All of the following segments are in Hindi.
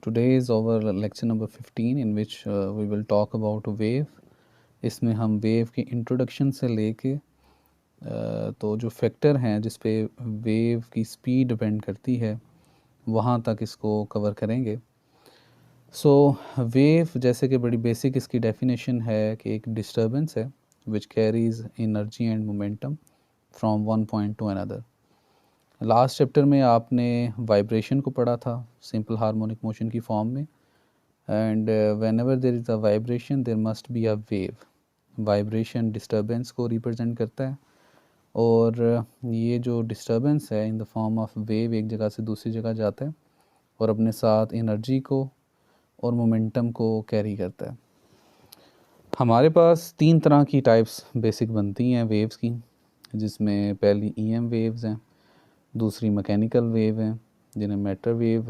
Today is our lecture number 15 in which we will talk about wave. इसमें हम वेव की इंट्रोडक्शन से लेके तो जो फैक्टर हैं जिस पे वेव की स्पीड डिपेंड करती है वहाँ तक इसको कवर करेंगे। वेव जैसे कि बड़ी बेसिक इसकी डेफिनेशन है कि एक डिस्टर्बेंस है which carries energy and momentum from one point two another. Last chapter में आपने वाइब्रेशन को पढ़ा था सिंपल हार्मोनिक मोशन की फॉर्म में, and whenever there is a vibration there must be a wave. Vibration disturbance को रिप्रेजेंट करता है और ये जो डिस्टर्बेंस है in the form of wave एक जगह से दूसरी जगह जाता है और अपने साथ एनर्जी को और मोमेंटम को कैरी करता है। हमारे पास तीन तरह की टाइप्स बेसिक बनती हैं वेव्स की, जिसमें पहली EM वेव्स हैं, दूसरी मैकेनिकल वेव हैं जिन्हें मैटर वेव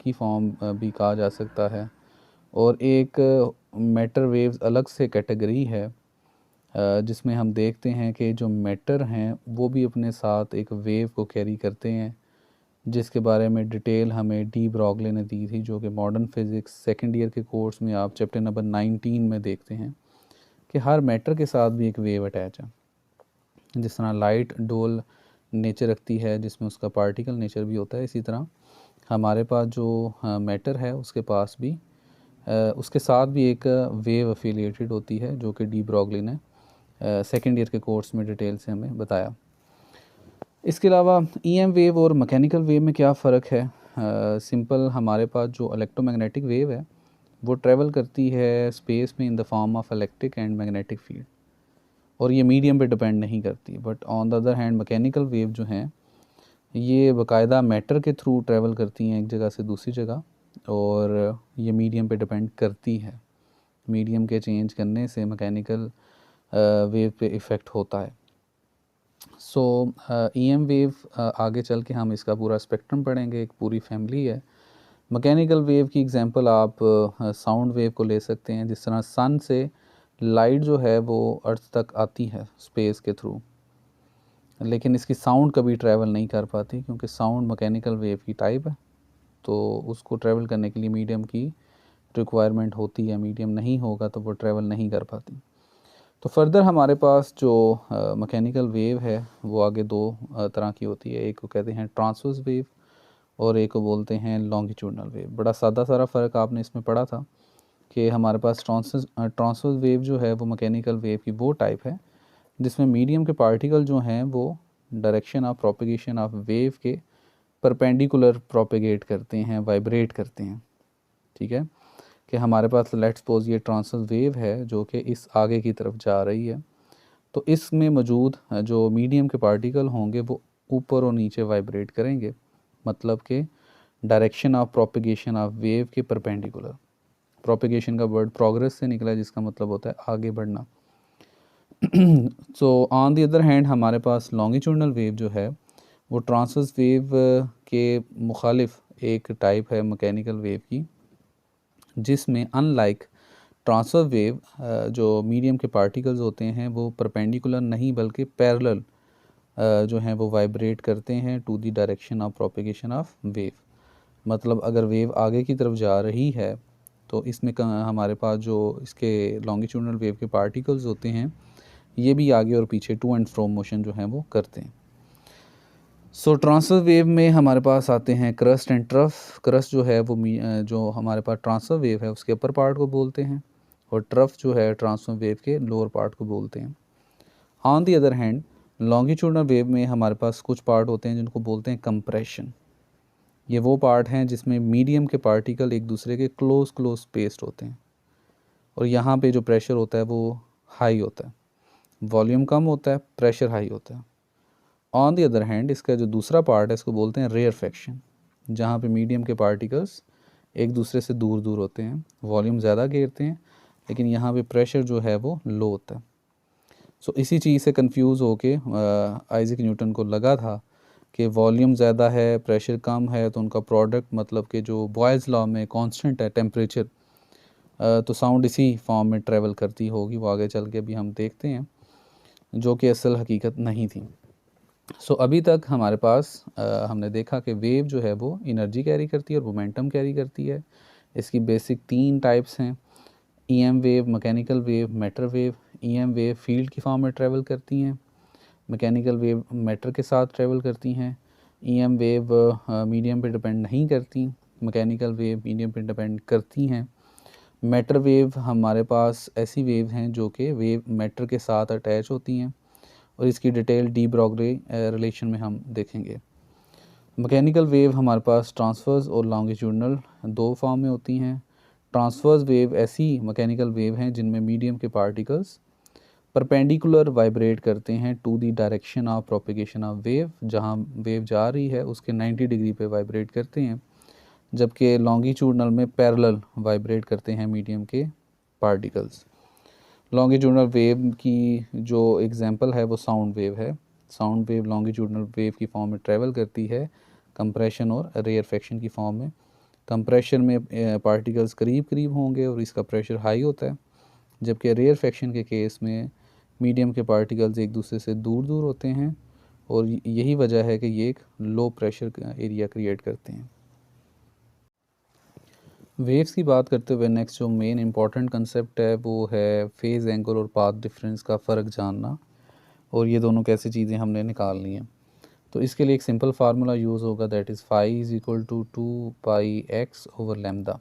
की फॉर्म भी कहा जा सकता है, और एक मैटर वेव्स अलग से कैटेगरी है जिसमें हम देखते हैं कि जो मैटर हैं वो भी अपने साथ एक वेव को कैरी करते हैं, जिसके बारे में डिटेल हमें डी ब्रॉगली ने दी थी, जो कि मॉडर्न फिज़िक्स सेकेंड ईयर के कोर्स में आप चैप्टर नंबर 19 में देखते हैं कि हर मैटर के साथ भी एक वेव अटैच है। जिस तरह लाइट डोल नेचर रखती है जिसमें उसका पार्टिकल नेचर भी होता है, इसी तरह हमारे पास जो मैटर है उसके पास भी उसके साथ भी एक वेव अफिलिएटेड होती है, जो कि डी ब्रॉगली ने सेकेंड ईयर के कोर्स में डिटेल से हमें बताया। इसके अलावा EM वेव और मैकेनिकल वेव में क्या फ़र्क है? सिंपल हमारे पास जो इलेक्ट्रोमैग्नेटिक वेव है वो ट्रैवल करती है स्पेस में in the form of electric and magnetic field, और ये मीडियम पे डिपेंड नहीं करती। But on the other hand mechanical wave जो हैं ये बाकायदा मैटर के थ्रू ट्रैवल करती हैं एक जगह से दूसरी जगह, और ये मीडियम पे डिपेंड करती है। मीडियम के चेंज करने से मैकेनिकल वेव पे इफ़ेक्ट होता है। EM वेव आगे चल के हम इसका पूरा स्पेक्ट्रम पढ़ेंगे, एक पूरी फैमिली है। मैकेनिकल वेव की एग्जांपल आप साउंड वेव को ले सकते हैं। जिस तरह सन से लाइट जो है वो अर्थ तक आती है स्पेस के थ्रू, लेकिन इसकी साउंड कभी ट्रैवल नहीं कर पाती क्योंकि साउंड मैकेनिकल वेव की टाइप है, तो उसको ट्रैवल करने के लिए मीडियम की रिक्वायरमेंट होती है। मीडियम नहीं होगा तो वो ट्रैवल नहीं कर पाती। तो फर्दर हमारे पास जो मैकेनिकल वेव है वो आगे दो तरह की होती है। एक को कहते हैं ट्रांसवर्स वेव और एक को बोलते हैं लॉन्गिट्यूडनल वेव। बड़ा सादा सारा फ़र्क आपने इसमें पढ़ा था कि हमारे पास ट्रांसवर्स वेव जो है वो मैकेनिकल वेव की वो टाइप है जिसमें मीडियम के पार्टिकल जो हैं वो direction of propagation of wave के परपेंडिकुलर प्रोपेगेट करते हैं, वाइब्रेट करते हैं। ठीक है, कि हमारे पास लेट्स सपोज ये ट्रांसवर्स वेव है जो कि इस आगे की तरफ जा रही है, तो इसमें मौजूद जो मीडियम के पार्टिकल होंगे वो ऊपर और नीचे वाइब्रेट करेंगे, मतलब कि direction of propagation of wave के परपेंडिकुलर। प्रोपेगेशन का वर्ड प्रोग्रेस से निकला है जिसका मतलब होता है आगे बढ़ना। ऑन दी अदर हैंड हमारे पास लॉन्गिट्यूडनल वेव जो है वो ट्रांसवर्स वेव के मुखालिफ एक टाइप है मैकेनिकल वेव की, जिसमें अनलाइक ट्रांसफर वेव जो मीडियम के पार्टिकल्स होते हैं वो परपेंडिकुलर नहीं बल्कि पैरेलल जो हैं वो वाइब्रेट करते हैं to the direction of propagation of wave. मतलब अगर वेव आगे की तरफ जा रही है तो इसमें हमारे पास जो इसके लॉन्गिट्यूडनल वेव के पार्टिकल्स होते हैं ये भी आगे और पीछे टू एंड फ्रो मोशन जो हैं वो करते हैं। ट्रांसफर वेव में हमारे पास आते हैं क्रस्ट एंड ट्रफ। क्रस्ट जो है वो जो हमारे पास ट्रांसफर वेव है उसके अपर पार्ट को बोलते हैं, और ट्रफ जो है ट्रांसफर वेव के लोअर पार्ट को बोलते हैं। On the other hand longitudinal wave में हमारे पास कुछ पार्ट होते हैं जिनको बोलते हैं कंप्रेशन। ये वो पार्ट हैं जिसमें मीडियम के पार्टिकल एक दूसरे के क्लोज स्पेस्ड होते हैं, और यहाँ पे जो प्रेशर होता है वो हाई होता है, वॉल्यूम कम होता है, प्रेशर हाई होता है। ऑन दी अदर हैंड इसका जो दूसरा पार्ट है इसको बोलते हैं रेयरफेक्शन, जहाँ पे मीडियम के पार्टिकल्स एक दूसरे से दूर दूर होते हैं, वॉल्यूम ज़्यादा घेरते हैं, लेकिन यहाँ पे प्रेशर जो है वो लो होता है। इसी चीज़ से कंफ्यूज होके आइजैक न्यूटन को लगा था कि वॉल्यूम ज़्यादा है प्रेशर कम है तो उनका प्रोडक्ट मतलब कि जो बॉयज़ लॉ में कांस्टेंट है टेम्परेचर, तो साउंड इसी फॉर्म में ट्रेवल करती होगी। वो आगे चल के अभी हम देखते हैं, जो कि असल हकीकत नहीं थी। अभी तक हमारे पास हमने देखा कि वेव जो है वो एनर्जी कैरी करती है और मोमेंटम कैरी करती है। इसकी बेसिक 3 टाइप्स हैं, EM wave, mechanical wave, matter wave. EM wave field की फॉर्म में ट्रैवल करती हैं, मैकेनिकल वेव मैटर के साथ ट्रैवल करती हैं। EM वेव मीडियम पे डिपेंड नहीं करती, मैकेनिकल वेव मीडियम पे डिपेंड करती हैं। मैटर वेव हमारे पास ऐसी वेव हैं जो कि वेव मैटर के साथ अटैच होती हैं, और इसकी डिटेल डी ब्रॉगली रिलेशन में हम देखेंगे। मैकेनिकल वेव हमारे पास ट्रांसफर्स और लॉन्गिट्यूडनल 2 फॉर्म में होती हैं। ट्रांसफर्स वेव ऐसी मैकेनिकल वेव हैं जिनमें मीडियम के पार्टिकल्स परपेंडिकुलर वाइब्रेट करते हैं to the direction of propagation of wave, जहाँ वेव जा रही है उसके 90 डिग्री पे वाइब्रेट करते हैं, जबकि लॉन्गिट्यूडनल में पैरेलल वाइब्रेट करते हैं मीडियम के पार्टिकल्स। लॉन्गिट्यूडनल वेव की जो एग्जांपल है वो साउंड वेव है। साउंड वेव लॉन्गिट्यूडनल वेव की फॉर्म में ट्रैवल करती है कंप्रेशन और रेयरफेक्शन की फॉर्म में। कंप्रेशन में पार्टिकल्स करीब करीब होंगे और इसका प्रेशर हाई होता है, जबकि रेयरफेक्शन के केस में मीडियम के पार्टिकल्स एक दूसरे से दूर दूर होते हैं, और यही वजह है कि ये एक लो प्रेशर एरिया क्रिएट करते हैं। वेव्स की बात करते हुए नेक्स्ट जो मेन इंपॉर्टेंट कंसेप्ट है वो है फेज़ एंगल और पाथ डिफरेंस का फ़र्क जानना, और ये दोनों कैसी चीज़ें हमने निकालनी है। तो इसके लिए एक सिंपल फार्मूला यूज़ होगा, that is phi is equal to 2πx over lambda.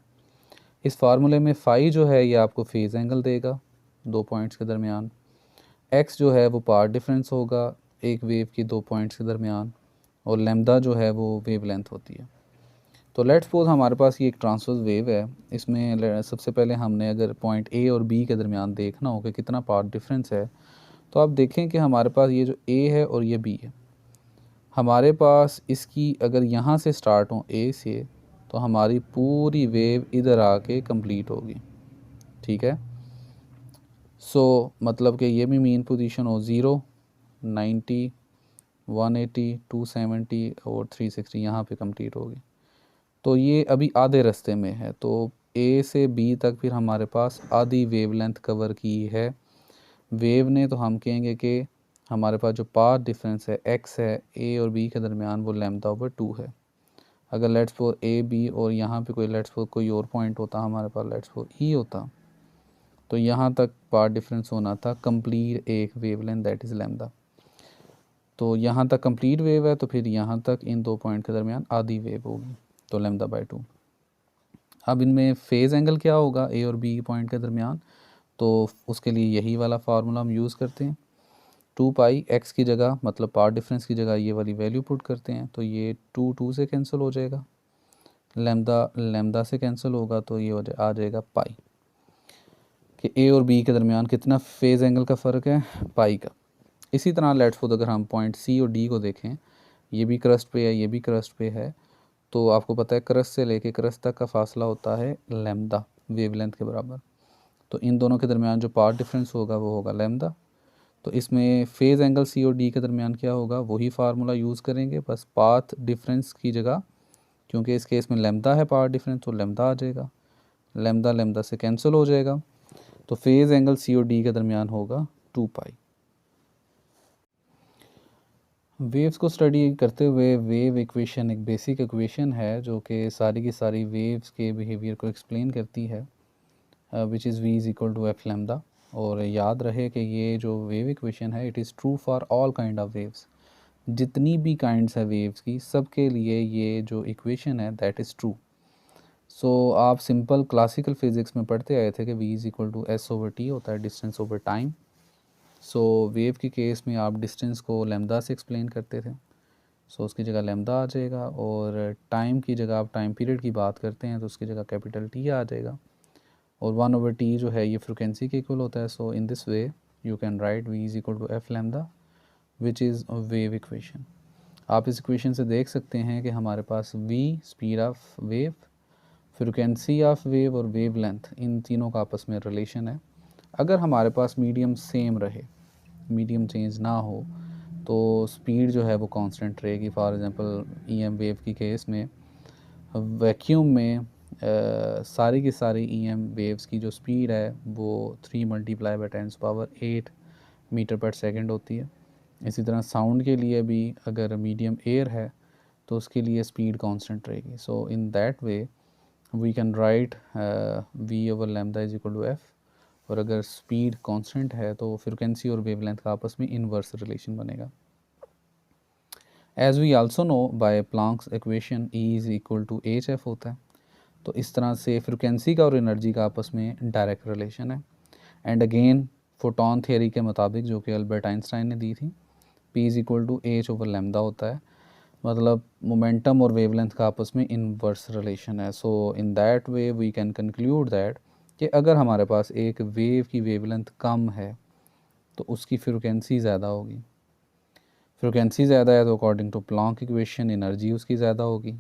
इस फार्मूले में फ़ाई जो है ये आपको फेज़ एंगल देगा 2 पॉइंट्स के दरमियान, एक्स जो है वो पाथ डिफरेंस होगा एक वेव की 2 पॉइंट्स के दरमियान, और लैम्डा जो है वो वेव लेंथ होती है। तो लेट्स सपोज हमारे पास ये एक ट्रांसवर्स वेव है, इसमें सबसे पहले हमने अगर पॉइंट ए और बी के दरमियान देखना हो कि कितना पाथ डिफरेंस है, तो आप देखें कि हमारे पास ये जो ए है और ये बी है, हमारे पास इसकी अगर यहाँ से स्टार्ट हो ए से, तो हमारी पूरी वेव इधर आके कंप्लीट होगी, ठीक है। सो मतलब कि ये भी मीन पोजीशन हो 0, 90, 180, 270 और 360 यहाँ पे कंप्लीट होगी। तो ये अभी आधे रास्ते में है, तो ए से बी तक फिर हमारे पास आधी वेवलेंथ कवर की है वेव ने, तो हम कहेंगे कि हमारे पास जो पाथ डिफरेंस है एक्स है ए और बी के दरमियान वो लैम्डा ओवर 2 है। अगर लेट्स फॉर ए बी और यहाँ पे कोई लेट्स फॉर कोई और पॉइंट होता हमारे पास, लेट्स फॉर ई होता, तो यहाँ तक पाथ डिफरेंस होना था कंप्लीट एक वेवलेंथ, दैट इज़ लैम्डा। तो यहाँ तक कंप्लीट वेव है, तो फिर यहाँ तक इन 2 पॉइंट के दरमियान आधी वेव होगी, तो लैम्डा बाय 2। अब इनमें फ़ेज़ एंगल क्या होगा ए और बी पॉइंट के दरमियान, तो उसके लिए यही वाला फार्मूला हम यूज़ करते हैं। 2πx की जगह मतलब पाथ डिफरेंस की जगह ये वाली वैल्यू पुट करते हैं, तो ये 2 से कैंसिल हो जाएगा, लैम्डा लैम्डा से कैंसिल होगा, तो ये आ जाएगा पाई, कि ए और बी के दरमियान कितना फेज़ एंगल का फ़र्क है, पाई का। इसी तरह लेट्स सपोज अगर हम पॉइंट सी और डी को देखें, ये भी क्रस्ट पे है, ये भी क्रस्ट पे है, तो आपको पता है क्रस्ट से लेके क्रस्ट तक का फासला होता है लैम्डा वेवलेंथ के बराबर। तो इन दोनों के दरमियान जो पाथ डिफरेंस होगा वो होगा लैम्डा। तो इसमें फ़ेज़ एंगल सी और डी के दरमियान क्या होगा, वही फार्मूला यूज़ करेंगे, बस पाथ डिफरेंस की जगह, क्योंकि इस केस में लैम्डा है पाथ डिफरेंस, तो लैम्डा आ जाएगा, लैम्डा लैम्डा से कैंसिल हो जाएगा, तो फेज़ एंगल सी और डी के दरमियान होगा 2π। वेव्स को स्टडी करते हुए वेव इक्वेशन एक बेसिक इक्वेशन है जो कि सारी की सारी वेव्स के बिहेवियर को एक्सप्लेन करती है, which is v is equal to F lambda. और याद रहे कि ये जो वेव इक्वेशन है it is true for all kind of waves, जितनी भी काइंड्स है वेव्स की सबके लिए ये जो इक्वेशन है दैट इज़ ट्रू। सो आप सिंपल क्लासिकल फिज़िक्स में पढ़ते आए थे कि v is equal to s over t होता है, distance over time. So wave के केस में आप डिस्टेंस को लैम्डा से एक्सप्लेन करते थे, सो उसकी जगह लैम्डा आ जाएगा, और टाइम की जगह आप टाइम पीरियड की बात करते हैं तो उसकी जगह कैपिटल टी आ जाएगा, और 1/t जो है ये फ्रिक्वेंसी के इक्वल होता है। So in this way you can write v is equal to F lambda which is wave equation. आप इस इक्वेशन से देख सकते हैं कि हमारे पास v speed of wave, frequency of wave और वेव लेंथ, इन तीनों का आपस में रिलेशन है। अगर हमारे पास मीडियम सेम रहे, मीडियम चेंज ना हो, तो स्पीड जो है वो कांस्टेंट रहेगी। फॉर एग्जांपल EM वेव की केस में वैक्यूम में सारी की सारी EM वेव्स की जो स्पीड है वो 3 × 10⁸ मीटर पर सेकंड होती है। इसी तरह साउंड के लिए भी अगर मीडियम एयर है तो उसके लिए स्पीड कांस्टेंट रहेगी। So in that way we can write v over lambda is equal to F, और अगर स्पीड कांस्टेंट है तो फ्रिक्वेंसी और वेवलेंथ का आपस में इनवर्स रिलेशन बनेगा। As we also know by Planck's equation E is equal to h f होता है। तो इस तरह से फ्रिक्वेंसी का और एनर्जी का आपस में डायरेक्ट रिलेशन है। एंड अगेन फोटोन थियरी के मुताबिक, जो कि अल्बर्ट आइंस्टाइन ने दी थी, P is equal to h over lambda होता है, मतलब मोमेंटम और वेवलेंथ का आपस में इनवर्स रिलेशन है। So in that way we can conclude that कि अगर हमारे पास एक वेव की वेवलेंथ कम है तो उसकी फ्रिक्वेंसी ज़्यादा होगी, फ्रिक्वेंसी ज़्यादा है तो according to Planck equation energy उसकी ज़्यादा होगी,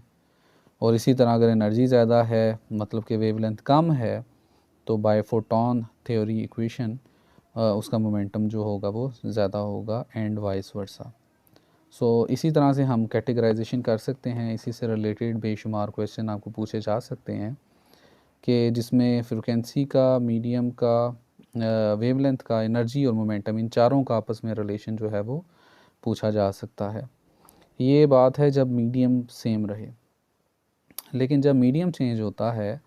और इसी तरह अगर एनर्जी ज़्यादा है मतलब कि वेवलेंथ कम है तो बाय फोटोन थ्योरी इक्वेशन उसका मोमेंटम जो होगा वो ज़्यादा होगा, एंड वाइस वर्सा। सो इसी तरह से हम कैटेगराइजेशन कर सकते हैं। इसी से रिलेटेड बेशुमार क्वेश्चन आपको पूछे जा सकते हैं कि जिसमें फ्रिक्वेंसी का, मीडियम का, वेवलेंथ का, एनर्जी और मोमेंटम, इन चारों का आपस में रिलेशन जो है वो पूछा जा सकता है। ये बात है जब मीडियम सेम रहे, लेकिन जब मीडियम चेंज होता है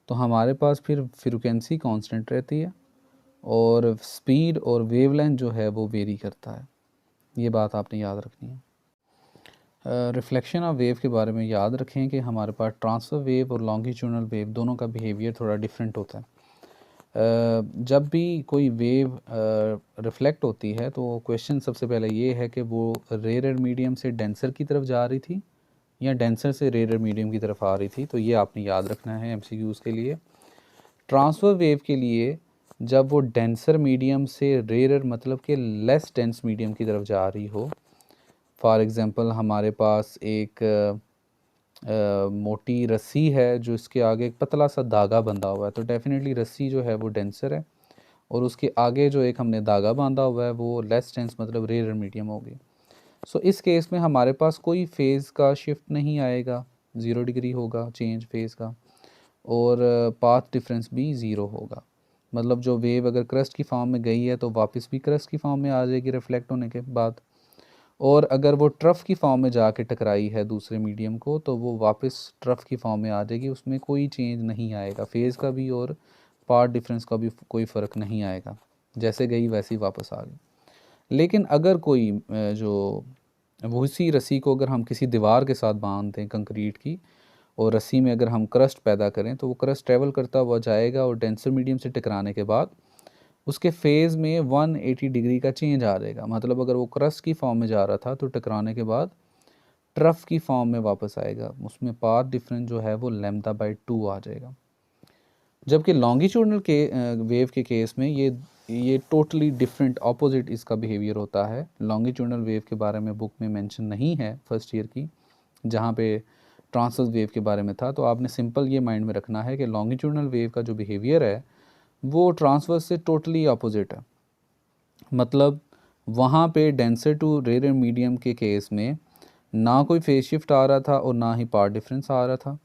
तो हमारे पास फिर फ्रिक्वेंसी कांस्टेंट रहती है और स्पीड और वेवलेंथ जो है वो वेरी करता है। ये बात आपने याद रखनी है। रिफ्लेक्शन ऑफ वेव के बारे में याद रखें कि हमारे पास ट्रांसफ़र वेव और लॉन्गिट्यूडनल वेव दोनों का बिहेवियर थोड़ा डिफरेंट होता है। जब भी कोई वेव रिफ्लेक्ट होती है तो क्वेश्चन सबसे पहले ये है कि वो रेयर मीडियम से डेंसर की तरफ जा रही थी या डेंसर से रेयर मीडियम की तरफ आ रही थी। तो ये आपने याद रखना है एमसीक्यूज़ के लिए। ट्रांसफ़र वेव के लिए जब वो डेंसर मीडियम से रेयर मतलब कि लेस डेंस मीडियम की तरफ जा रही हो, फॉर एग्ज़ाम्पल हमारे पास एक मोटी रस्सी है जो इसके आगे एक पतला सा धागा बंधा हुआ है, तो डेफिनेटली रस्सी जो है वो डेंसर है, और उसके आगे जो एक हमने धागा बांधा हुआ है वो लेस डेंस मतलब रेयर मीडियम होगी। सो इस केस में हमारे पास कोई फेज़ का शिफ्ट नहीं आएगा, 0 डिग्री होगा चेंज फेज़ का, और पाथ डिफरेंस भी ज़ीरो होगा। मतलब जो वेव अगर क्रस्ट की फॉर्म में गई है तो वापस भी क्रस्ट की फॉर्म में आ जाएगी रिफ्लेक्ट होने के बाद, और अगर वो ट्रफ की फॉर्म में जाके टकराई है दूसरे मीडियम को तो वो वापस ट्रफ की फॉर्म में आ जाएगी, उसमें कोई चेंज नहीं आएगा, फेज़ का भी और पार्ट डिफरेंस का भी कोई फ़र्क नहीं आएगा, जैसे गई वैसे ही वापस आ गई। लेकिन अगर कोई जो उसी रस्सी को अगर हम किसी दीवार के साथ बांध दें कंक्रीट की, और रस्सी में अगर हम क्रस्ट पैदा करें तो वो क्रस्ट ट्रेवल करता हुआ जाएगा और डेंसर मीडियम से टकराने के बाद उसके फेज़ में 180 डिग्री का चेंज आ जाएगा। मतलब अगर वो क्रस्ट की फॉर्म में जा रहा था तो टकराने के बाद ट्रफ की फॉर्म में वापस आएगा, उसमें पाथ डिफरेंस जो है वो लैम्डा बाई 2 आ जाएगा। जबकि लॉन्गिट्यूडनल के वेव के केस में ये टोटली डिफरेंट ऑपोजिट इसका बिहेवियर होता है। लॉन्गिट्यूडनल वेव के बारे में बुक में मेंशन नहीं है फर्स्ट ईयर की, जहाँ पे ट्रांसवर्स वेव के बारे में था। तो आपने सिंपल ये माइंड में रखना है कि लॉन्गिट्यूडनल वेव का जो बिहेवियर है वो ट्रांसवर्स से टोटली अपोजिट है। मतलब वहाँ पे डेंसर टू रेयर मीडियम के केस में ना कोई फेज शिफ्ट आ रहा था और ना ही पार्ट डिफरेंस आ रहा था।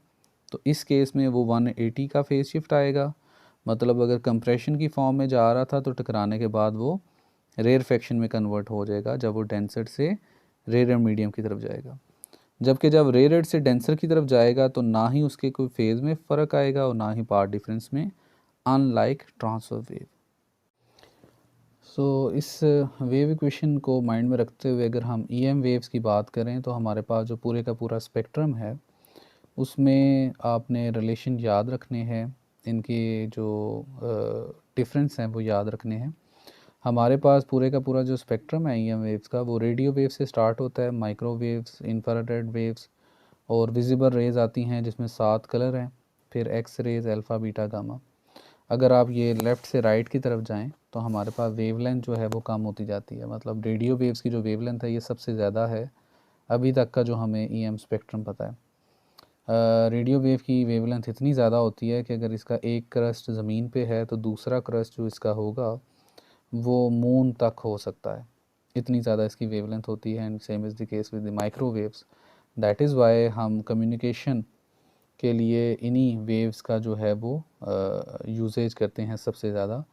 तो इस केस में वो 180 का फेज शिफ्ट आएगा। मतलब अगर कंप्रेशन की फॉर्म में जा रहा था तो टकराने के बाद वो रेयरफेक्शन में कन्वर्ट हो जाएगा जब वो डेंसर से रेयर मीडियम की तरफ जाएगा। जबकि जब रेयर से डेंसर की तरफ जाएगा तो ना ही उसके कोई फेज़ में फ़र्क आएगा और ना ही पार्ट डिफरेंस में, अनलाइक ट्रांसफर वेव। सो इस वेव इक्वेशन को माइंड में रखते हुए अगर हम EM वेव्स की बात करें तो हमारे पास जो पूरे का पूरा स्पेक्ट्रम है उसमें आपने रिलेशन याद रखने हैं, इनके जो डिफरेंस हैं वो याद रखने हैं। हमारे पास पूरे का पूरा जो स्पेक्ट्रम है EM वेव्स का वो रेडियो वेव से स्टार्ट होता है, माइक्रोवेव्स, इंफ्रारेड वेव्स और विजिबल रेज़ आती हैं जिसमें 7 कलर हैं, फिर x rays, alpha, beta, gamma. अगर आप ये लेफ़्ट से राइट की तरफ जाएं तो हमारे पास वेवलेंथ जो है वो कम होती जाती है। मतलब रेडियो वेव्स की जो वेवलेंथ है ये सबसे ज़्यादा है अभी तक का जो हमें EM स्पेक्ट्रम पता है। रेडियो वेव की वेवलेंथ इतनी ज़्यादा होती है कि अगर इसका एक क्रस्ट ज़मीन पे है तो दूसरा क्रस्ट जो इसका होगा वो मून तक हो सकता है, इतनी ज़्यादा इसकी वेवलेंथ होती है। And same is the case with the microwaves. That is why हम कम्युनिकेशन के लिए इन्हीं वेव्स का जो है वो यूजेज करते हैं सबसे ज़्यादा,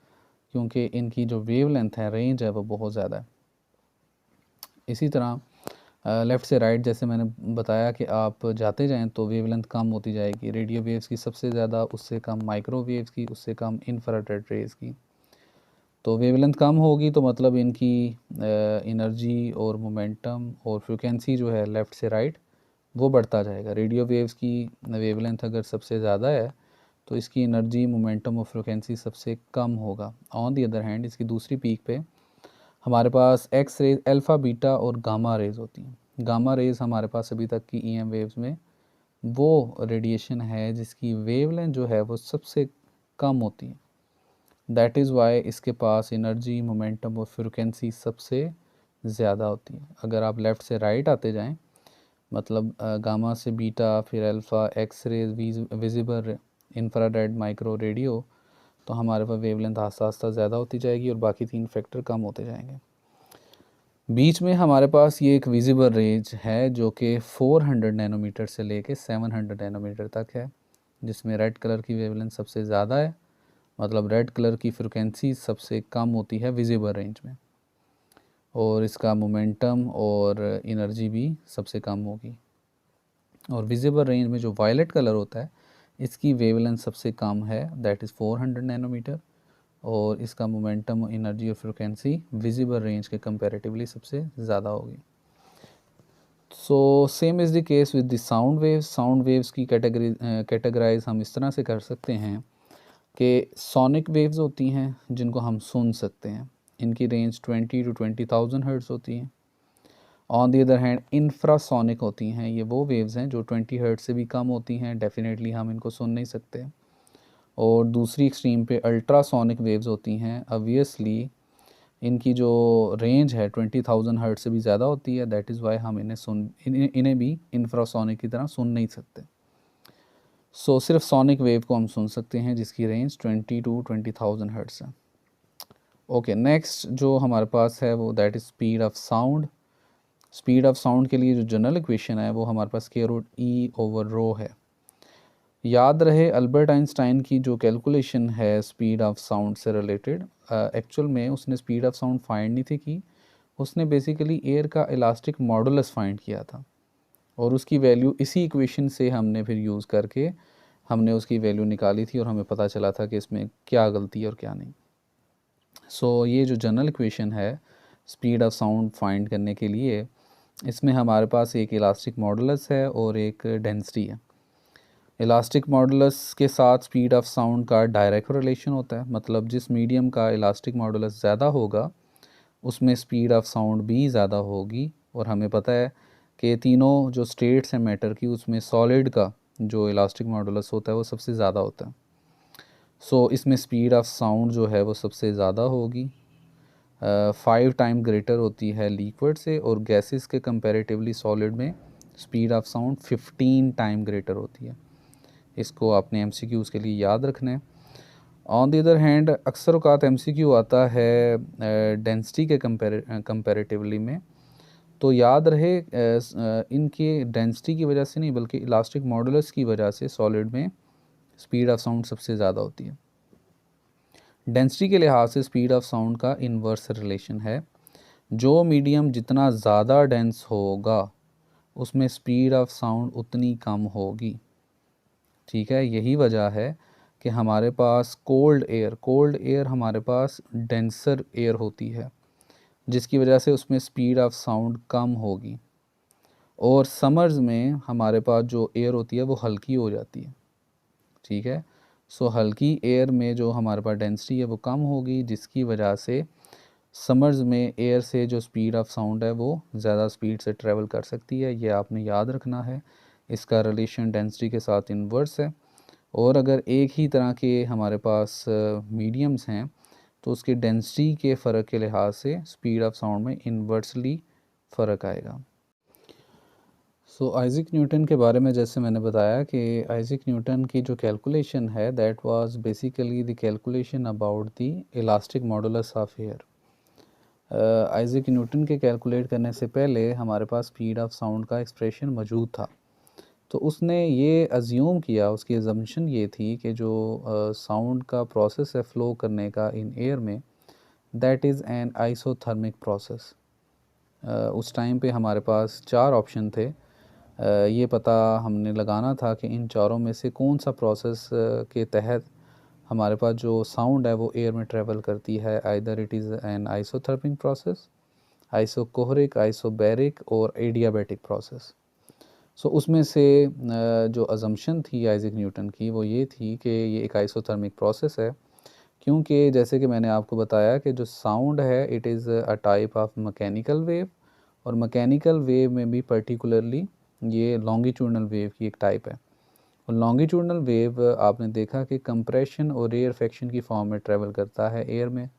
क्योंकि इनकी जो वेवलेंथ है, रेंज है, वो बहुत ज़्यादा है। इसी तरह लेफ़्ट से राइट जैसे मैंने बताया कि आप जाते जाएं तो वेवलेंथ कम होती जाएगी, रेडियो वेव्स की सबसे ज़्यादा, उससे कम माइक्रोवेव्स की, उससे कम इंफ्रारेड रेज़ की। तो वेवलेंथ कम होगी तो मतलब इनकी एनर्जी और मोमेंटम और फ्रीक्वेंसी जो है लेफ़्ट से राइट वो बढ़ता जाएगा। रेडियो वेव्स की वेवलेंथ अगर सबसे ज़्यादा है तो इसकी एनर्जी, मोमेंटम और फ्रीक्वेंसी सबसे कम होगा। ऑन दी अदर हैंड इसकी दूसरी पीक पे हमारे पास एक्स रेज, अल्फ़ा, बीटा और गामा रेज होती हैं। गामा रेज हमारे पास अभी तक की ईएम वेव्स में वो रेडिएशन है जिसकी वेवलेंथ जो है वो सबसे कम होती है। दैट इज़ वाई इसके पास एनर्जी, मोमेंटम और फ्रीक्वेंसी सबसे ज़्यादा होती है। अगर आप लेफ़्ट से राइट आते जाएं, मतलब गामा से बीटा, फिर alpha, x rays, visible, infrared, micro, radio, तो हमारे पास वेवलेंथ आस्ता आस्ता ज़्यादा होती जाएगी और बाकी 3 फैक्टर कम होते जाएंगे। बीच में हमारे पास ये एक विजिबल रेंज है जो कि 400 नैनोमीटर से लेके 700 नैनोमीटर तक है, जिसमें रेड कलर की वेवलेंथ सबसे ज़्यादा है, मतलब रेड कलर की फ्रिक्वेंसी सबसे कम होती है विजिबल रेंज में, और इसका मोमेंटम और एनर्जी भी सबसे कम होगी। और विजिबल रेंज में जो वायलेट कलर होता है इसकी वेवलेंथ सबसे कम है, दैट इज़ 400 नैनोमीटर, और इसका मोमेंटम, एनर्जी और फ्रिक्वेंसी विजिबल रेंज के कंपैरेटिवली सबसे ज़्यादा होगी। So same is the case with the sound waves. Sound waves की कैटेगराइज हम इस तरह से कर सकते हैं कि सोनिक वेव्स होती हैं जिनको हम सुन सकते हैं, इनकी रेंज 20 to 20,000 हर्ट्ज़ होती है। On the other hand infrasonic होती हैं, ये वो वेव्स हैं जो 20 हर्ट्ज़ से भी कम होती हैं, डेफिनेटली हम इनको सुन नहीं सकते। और दूसरी एक्सट्रीम पे अल्ट्रासोनिक वेव्स होती हैं, ऑब्वियसली इनकी जो रेंज है 20,000 हर्ट्ज़ से भी ज़्यादा होती है, दैट इज़ वाई हम इन्हें भी इंफ्रासोनिक की तरह सुन नहीं सकते। सो सिर्फ सोनिक वेव को हम सुन सकते हैं जिसकी रेंज 20 to 20,000 हर्ट्ज़ है। ओके, नेक्स्ट जो हमारे पास है वो that is speed of sound. Speed of sound के लिए जो जनरल इक्वेशन है वो हमारे पास k√e/ρ है। याद रहे अल्बर्ट आइंस्टाइन की जो कैलकुलेशन है स्पीड ऑफ साउंड से रिलेटेड, एक्चुअल में उसने स्पीड ऑफ साउंड फाइंड नहीं थी की, उसने बेसिकली एयर का इलास्टिक मॉडुलस फाइंड किया था, और उसकी वैल्यू इसी इक्वेशन से हमने फिर यूज़ करके हमने उसकी वैल्यू निकाली थी और हमें पता चला था कि इसमें क्या गलती है और क्या नहीं। सो ये जो जनरल इक्वेशन है स्पीड ऑफ साउंड फाइंड करने के लिए, इसमें हमारे पास एक इलास्टिक मॉडुलस है और एक डेंसिटी है। इलास्टिक मॉडुलस के साथ स्पीड ऑफ साउंड का डायरेक्ट रिलेशन होता है, मतलब जिस मीडियम का इलास्टिक मॉडुलस ज़्यादा होगा उसमें स्पीड ऑफ साउंड भी ज़्यादा होगी। और हमें पता है कि तीनों जो स्टेट्स हैं मैटर की, उसमें सॉलिड का जो इलास्टिक मॉडुलस होता है वो सबसे ज़्यादा होता है। सो इसमें स्पीड ऑफ साउंड जो है वो सबसे ज़्यादा होगी, 5 टाइम ग्रेटर होती है लिक्विड से, और गैसेस के कंपैरेटिवली सॉलिड में speed of sound 15 time greater होती है। इसको आपने एमसीक्यूज़ के लिए याद रखना है। ऑन द अदर हैंड अक्सर औकात एमसीक्यू आता है डेंसिटी के कंपैरेटिवली में, तो याद रहे इनके डेंसिटी की वजह से नहीं बल्कि इलास्टिक मॉडुलस की वजह से सॉलिड में स्पीड ऑफ साउंड सबसे ज़्यादा होती है। डेंसिटी के लिहाज से स्पीड ऑफ साउंड का इन्वर्स रिलेशन है, जो मीडियम जितना ज़्यादा डेंस होगा उसमें स्पीड ऑफ साउंड उतनी कम होगी। ठीक है, यही वजह है कि हमारे पास कोल्ड एयर हमारे पास डेंसर एयर होती है, जिसकी वजह से उसमें स्पीड ऑफ साउंड कम होगी। और समर्स में हमारे पास जो एयर होती है वो हल्की हो जाती है। ठीक है, सो हल्की एयर में जो हमारे पास डेंसिटी है वो कम होगी, जिसकी वजह से समर्स में एयर से जो स्पीड ऑफ साउंड है वो ज़्यादा स्पीड से ट्रैवल कर सकती है। ये आपने याद रखना है, इसका रिलेशन डेंसिटी के साथ इन्वर्स है। और अगर एक ही तरह के हमारे पास मीडियम्स हैं तो उसकी डेंसिटी के फ़र्क के लिहाज से स्पीड ऑफ साउंड में इन्वर्सली फ़र्क आएगा। सो आइज़ैक न्यूटन के बारे में जैसे मैंने बताया कि आइज़ैक न्यूटन की जो कैलकुलेशन है that was basically the calculation about the elastic modulus of air. Isaac Newton के कैलकुलेट करने से पहले हमारे पास स्पीड ऑफ साउंड का एक्सप्रेशन मौजूद था, तो उसने ये अज्यूम किया, उसकी अजम्पशन ये थी कि जो साउंड का प्रोसेस है फ़्लो करने का इन एयर में, that is an isothermic process. उस टाइम पे हमारे पास 4 ऑप्शन थे। ये पता हमने लगाना था कि इन चारों में से कौन सा प्रोसेस के तहत हमारे पास जो साउंड है वो एयर में ट्रेवल करती है। Either it is an isothermic process, isochoric, isobaric और एडियाबैटिक प्रोसेस। सो उसमें से जो अजम्पशन थी आइजैक न्यूटन की वो ये थी कि ये एक आइसोथर्मिक प्रोसेस है, क्योंकि जैसे कि मैंने आपको बताया कि जो साउंड है it is a type of mechanical wave, और मैकेनिकल वेव में भी पर्टिकुलरली ये लॉन्गिट्यूडनल वेव की एक टाइप है। और लॉन्गिट्यूडनल वेव आपने देखा कि कंप्रेशन और रेयरफेक्शन की फॉर्म में ट्रेवल करता है एयर में।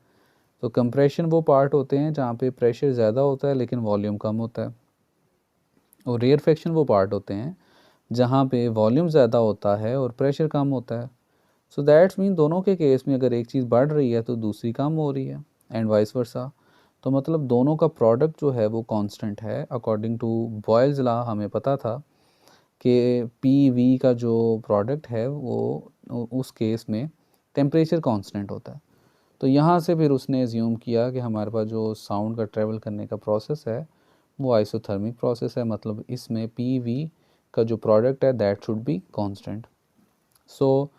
तो कंप्रेशन वो पार्ट होते हैं जहाँ पे प्रेशर ज़्यादा होता है लेकिन वॉल्यूम कम होता है, और रेयरफेक्शन वो पार्ट होते हैं जहाँ पे वॉल्यूम ज़्यादा होता है और प्रेशर कम होता है। सो दैट्स मीन दोनों के केस में अगर एक चीज़ बढ़ रही है तो दूसरी कम हो रही है, एंड वाइस वर्सा। तो मतलब दोनों का प्रोडक्ट जो है वो कांस्टेंट है। अकॉर्डिंग टू बॉयल्स लॉ हमें पता था कि पी वी का जो प्रोडक्ट है वो उस केस में टेम्परेचर कांस्टेंट होता है। तो यहाँ से फिर उसने एज्यूम किया कि हमारे पास जो साउंड का ट्रैवल करने का प्रोसेस है वो आइसोथर्मिक प्रोसेस है, मतलब इसमें पी वी का जो प्रोडक्ट है दैट शुड बी कांस्टेंट। सो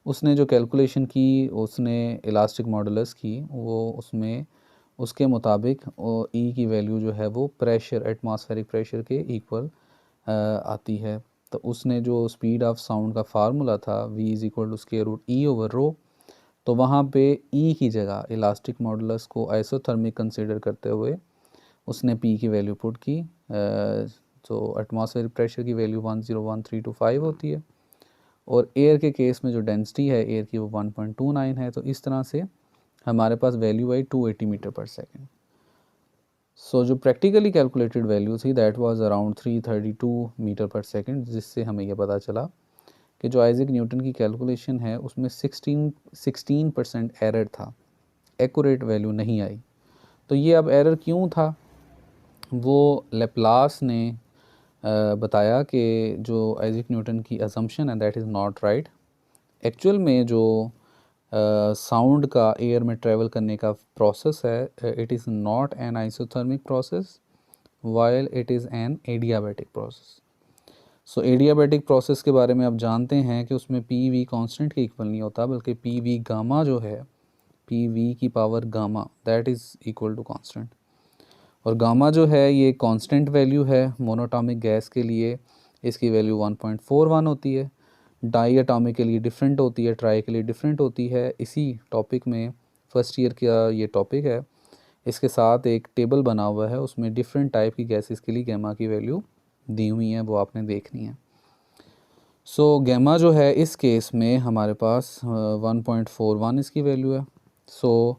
उसने जो कैलकुलेशन की, उसने इलास्टिक मॉडुलस की, वो उसमें उसके मुताबिक ई की वैल्यू जो है वो प्रेशर, एटमॉस्फेरिक प्रेशर के इक्वल आती है। तो उसने जो स्पीड ऑफ साउंड का फार्मूला था v is equal to square root E over rho, तो वहाँ पे ई की जगह इलास्टिक मॉडुलस को आइसोथर्मिक कंसीडर करते हुए उसने पी की वैल्यू पुट की। तो एटमॉस्फेरिक प्रेशर की वैल्यू 101,325 होती है, और एयर के केस में जो डेंसिटी है एयर की वो 1.29 है। तो इस तरह से हमारे पास वैल्यू आई 280 मीटर पर सेकेंड। सो जो प्रैक्टिकली कैलकुलेटेड वैल्यू थी दैट वाज अराउंड 332 मीटर पर सेकेंड, जिससे हमें यह पता चला कि जो आइजैक न्यूटन की कैलकुलेशन है उसमें 16% एरर था, एक्यूरेट वैल्यू नहीं आई। तो ये अब एरर क्यों था, वो लेप्लास ने बताया कि जो आइजैक न्यूटन की असम्पशन है that is not right. Actual में जो साउंड का एयर में ट्रेवल करने का प्रोसेस है it is not an isothermic process while it is an adiabatic process. So adiabatic process के बारे में आप जानते हैं कि उसमें पी वी कॉन्स्टेंट के इक्वल नहीं होता, बल्कि पी वी गामा जो है, पी वी की power gamma that is equal to constant. और गामा जो है ये कांस्टेंट वैल्यू है मोनोटॉमिक गैस के लिए, इसकी वैल्यू 1.41 होती है। डाई एटॉमिक के लिए डिफरेंट होती है, ट्राई के लिए डिफरेंट होती है। इसी टॉपिक में फर्स्ट ईयर का ये टॉपिक है, इसके साथ एक टेबल बना हुआ है उसमें डिफरेंट टाइप की गैसेस के लिए गैमा की वैल्यू दी हुई है, वो आपने देखनी है। सो गैमा जो है इस केस में हमारे पास 1.41 इसकी वैल्यू है। सो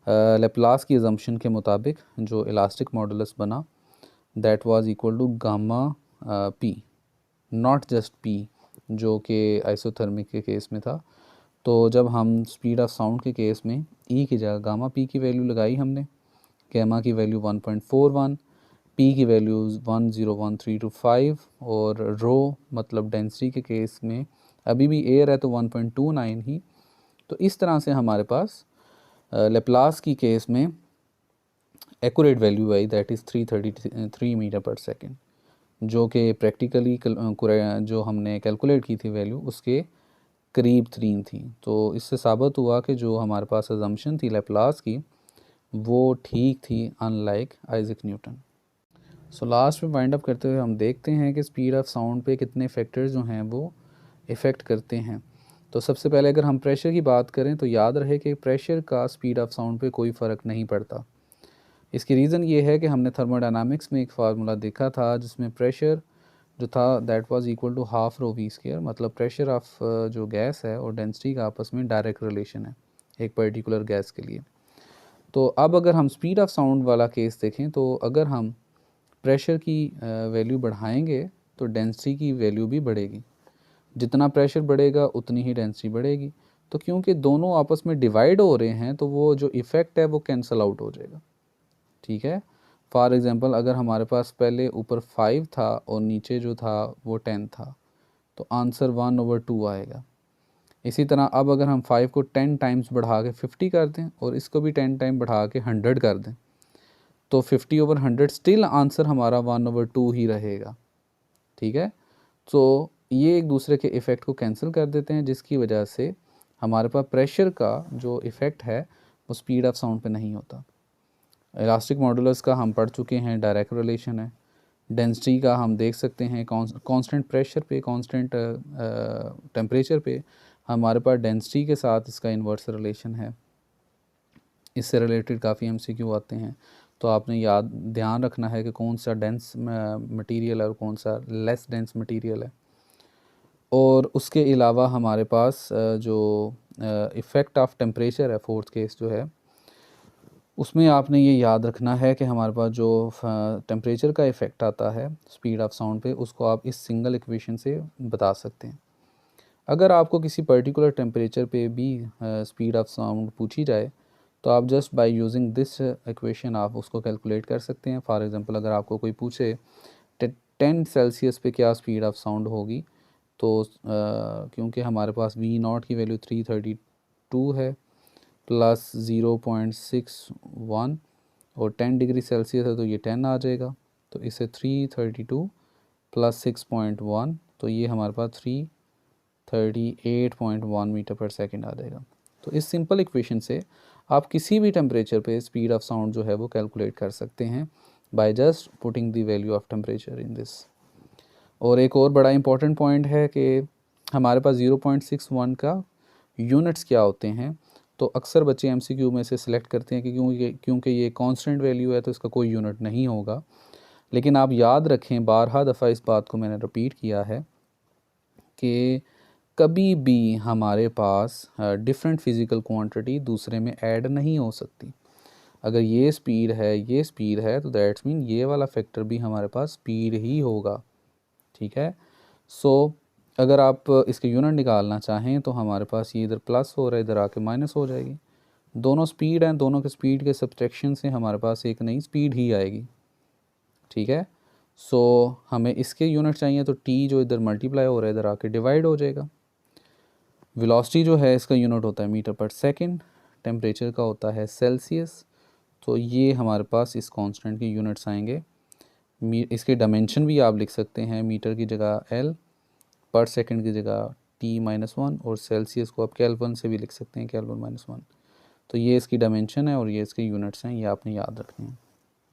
लेप्लास की अजम्पशन के मुताबिक जो इलास्टिक मॉडुलस बना that was equal to gamma P, not just P जो कि आइसोथर्मिक के केस में था। तो जब हम स्पीड ऑफ साउंड के केस में ई की जगह गामा पी की वैल्यू लगाई हमने, गैमा की वैल्यू 1.41, पी की वैल्यू 101,325, और रो मतलब डेंसिटी के केस में अभी भी एयर है तो 1.29 ही। तो इस तरह से हमारे पास लेप्लास की केस में एक्यूरेट वैल्यू आई दैट इज़ 333 मीटर पर सेकेंड, जो कि प्रैक्टिकली जो हमने कैलकुलेट की थी वैल्यू उसके करीब तरीन थी। तो इससे साबित हुआ कि जो हमारे पास अजम्पशन थी लेप्लास की वो ठीक थी, unlike Isaac Newton. So last में वाइंड अप करते हुए हम देखते हैं कि स्पीड ऑफ साउंड पे कितने फैक्टर्स जो हैं वो इफ़ेक्ट करते हैं। तो सबसे पहले अगर हम प्रेशर की बात करें तो याद रहे कि प्रेशर का स्पीड ऑफ साउंड पे कोई फ़र्क नहीं पड़ता। इसकी रीज़न ये है कि हमने थर्मोडायनामिक्स में एक फार्मूला देखा था जिसमें प्रेशर जो था that was equal to half rho v square, मतलब प्रेशर ऑफ जो गैस है और डेंसिटी का आपस में डायरेक्ट रिलेशन है एक पर्टिकुलर गैस के लिए। तो अब अगर हम स्पीड ऑफ साउंड वाला केस देखें तो अगर हम प्रेशर की वैल्यू बढ़ाएंगे तो डेंसिटी की वैल्यू भी बढ़ेगी, जितना प्रेशर बढ़ेगा उतनी ही डेंसिटी बढ़ेगी। तो क्योंकि दोनों आपस में डिवाइड हो रहे हैं तो वो जो इफ़ेक्ट है वो कैंसिल आउट हो जाएगा, ठीक है। फॉर एग्ज़ाम्पल अगर हमारे पास पहले ऊपर 5 था और नीचे जो था वो 10 था तो आंसर 1/2 आएगा। इसी तरह अब अगर हम 5 को 10 टाइम्स बढ़ा के 50 कर दें और इसको भी 10 टाइम बढ़ा के 100 कर दें तो 50/100 स्टिल आंसर हमारा 1/2 ही रहेगा। ठीक है, तो ये एक दूसरे के इफ़ेक्ट को कैंसिल कर देते हैं, जिसकी वजह से हमारे पास प्रेशर का जो इफ़ेक्ट है वो स्पीड ऑफ साउंड पे नहीं होता। इलास्टिक मॉडुलस का हम पढ़ चुके हैं, डायरेक्ट रिलेशन है। डेंसिटी का हम देख सकते हैं, कांस्टेंट प्रेशर पे, कांस्टेंट टेम्परेचर पे हमारे पास डेंसिटी के साथ इसका इन्वर्स रिलेशन है। इससे रिलेटेड काफ़ी एमसीक्यू आते हैं, तो आपने ध्यान रखना है कि कौन सा डेंस मटेरियल है और कौन सा लेस डेंस मटेरियल है। और उसके अलावा हमारे पास जो इफ़ेक्ट ऑफ टेम्परेचर है, फोर्थ केस जो है, उसमें आपने ये याद रखना है कि हमारे पास जो टेम्परेचर का इफ़ेक्ट आता है स्पीड ऑफ साउंड पे, उसको आप इस सिंगल इक्वेशन से बता सकते हैं। अगर आपको किसी पर्टिकुलर टेम्परेचर पे भी स्पीड ऑफ साउंड पूछी जाए, तो आप just by using this equation आप उसको कैलकुलेट कर सकते हैं। फॉर एग्जांपल, अगर आपको कोई पूछे 10 सेल्सियस पे क्या स्पीड ऑफ साउंड होगी, तो क्योंकि हमारे पास V0 की वैल्यू 332 है प्लस 0.61 और 10 डिग्री सेल्सियस है तो ये 10 आ जाएगा। तो इसे 332 प्लस 6.1, तो ये हमारे पास 338.1 मीटर पर सेकेंड आ जाएगा। तो इस सिंपल इक्वेशन से आप किसी भी टेम्परेचर पे स्पीड ऑफ साउंड जो है वो कैलकुलेट कर सकते हैं by just putting the value of temperature in this. और एक और बड़ा इंपॉर्टेंट पॉइंट है कि हमारे पास 0.61 का यूनिट्स क्या होते हैं। तो अक्सर बच्चे एमसीक्यू में से सिलेक्ट करते हैं कि क्योंकि ये कांस्टेंट वैल्यू है तो इसका कोई यूनिट नहीं होगा। लेकिन आप याद रखें, बारहा दफ़ा इस बात को मैंने रिपीट किया है कि कभी भी हमारे पास डिफरेंट फिज़िकल क्वांटिटी दूसरे में ऐड नहीं हो सकती। अगर ये स्पीड है तो दैट्स मीन ये वाला फैक्टर भी हमारे पास स्पीड ही होगा। ठीक है, सो अगर आप इसके यूनिट निकालना चाहें तो हमारे पास ये इधर प्लस हो रहा है, इधर आके माइनस हो जाएगी। दोनों स्पीड हैं, दोनों के स्पीड के सब्ट्रैक्शन से हमारे पास एक नई स्पीड ही आएगी। ठीक है, सो हमें इसके यूनिट चाहिए तो टी जो इधर मल्टीप्लाई हो रहा है इधर आके डिवाइड हो जाएगा। वेलोसिटी जो है इसका यूनिट होता है मीटर पर सेकंड, टेम्परेचर का होता है सेल्सियस। तो ये हमारे पास इस कांस्टेंट के यूनिट्स आएंगे। इसके डायमेंशन भी आप लिख सकते हैं, मीटर की जगह एल, पर सेकंड की जगह T-1 और सेल्सियस को आप केल्विन से भी लिख सकते हैं, केल्विन -1। तो ये इसकी डायमेंशन है और ये इसके यूनिट्स हैं, ये आपने याद रखने हैं।